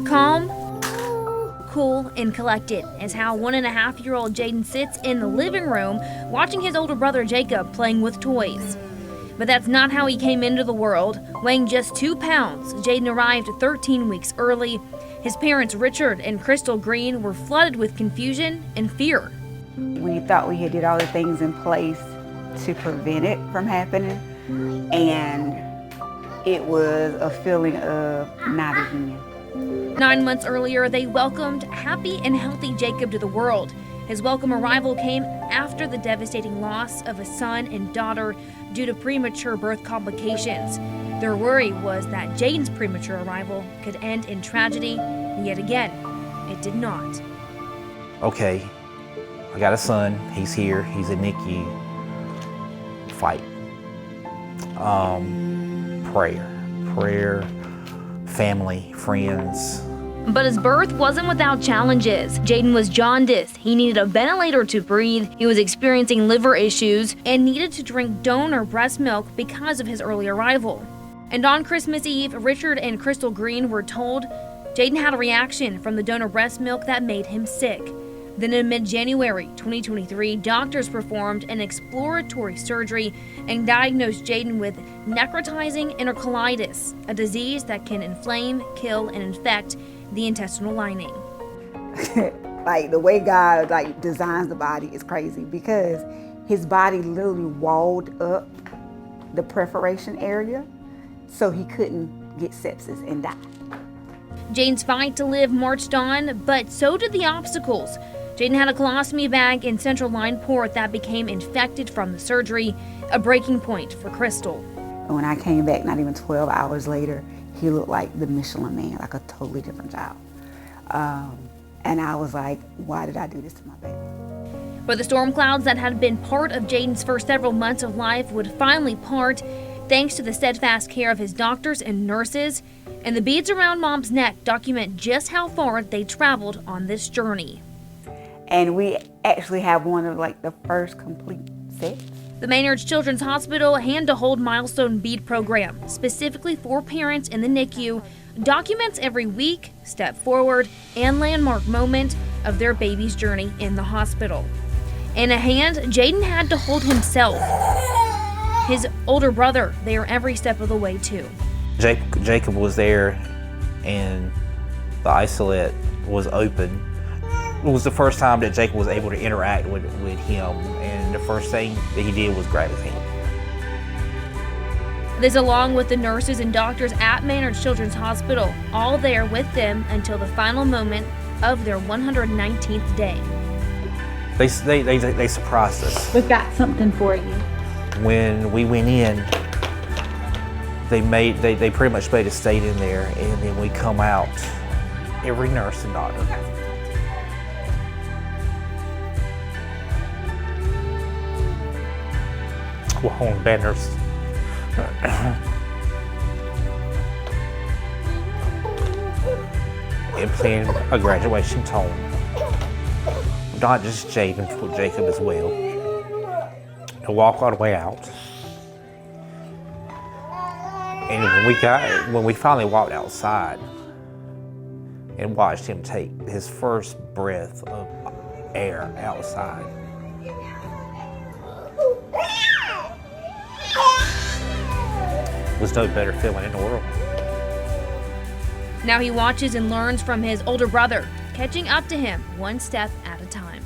Calm, cool, and collected is how 1.5-year-old Jadon sits in the living room watching his older brother Jacob playing with toys. But that's not how he came into the world. Weighing just 2 pounds, Jadon arrived 13 weeks early. His parents, Richard and Crystal Green, were flooded with confusion and fear. We thought we had did all the things in place to prevent it from happening, and it was a feeling of not again. 9 months earlier, they welcomed happy and healthy Jacob to the world. His welcome arrival came after the devastating loss of a son and daughter due to premature birth complications. Their worry was that Jadon's premature arrival could end in tragedy, and yet again, it did not. Okay, I got a son, he's here, he's in NICU. Fight. Prayer, family, friends. But his birth wasn't without challenges. Jadon was jaundiced. He needed a ventilator to breathe. He was experiencing liver issues and needed to drink donor breast milk because of his early arrival. And on Christmas Eve, Richard and Crystal Green were told Jadon had a reaction from the donor breast milk that made him sick. Then in mid-January 2023, doctors performed an exploratory surgery and diagnosed Jadon with necrotizing enterocolitis, a disease that can inflame, kill, and infect the intestinal lining. Like the way God designs the body is crazy, because his body literally walled up the perforation area so he couldn't get sepsis and die. Jadon's fight to live marched on, but so did the obstacles. Jadon had a colostomy bag in central line port that became infected from the surgery, a breaking point for Crystal. And when I came back, not even 12 hours later, he looked like the Michelin Man, like a totally different child. And I was like, why did I do this to my baby? But the storm clouds that had been part of Jadon's first several months of life would finally part, thanks to the steadfast care of his doctors and nurses. And the beads around Mom's neck document just how far they traveled on this journey. And we actually have one of the first complete sets. The Maynard's Children's Hospital Hand-to-Hold Milestone Bead Program, specifically for parents in the NICU, documents every week, step forward, and landmark moment of their baby's journey in the hospital. In a hand, Jadon had to hold himself. His older brother there every step of the way too. Jacob was there, and the isolate was open. It was the first time that Jacob was able to interact with him, and the first thing that he did was grab his hand. This, along with the nurses and doctors at Maynard's Children's Hospital, all there with them until the final moment of their 119th day. They surprised us. We've got something for you. When we went in, they pretty much made us stay in there, and then we come out, every nurse and doctor. Well, banners. And playing a graduation tone. Not just Jadon, for Jacob as well. To walk all the way out. And when we finally walked outside and watched him take his first breath of air outside, was no better feeling in the world. Now he watches and learns from his older brother, catching up to him one step at a time.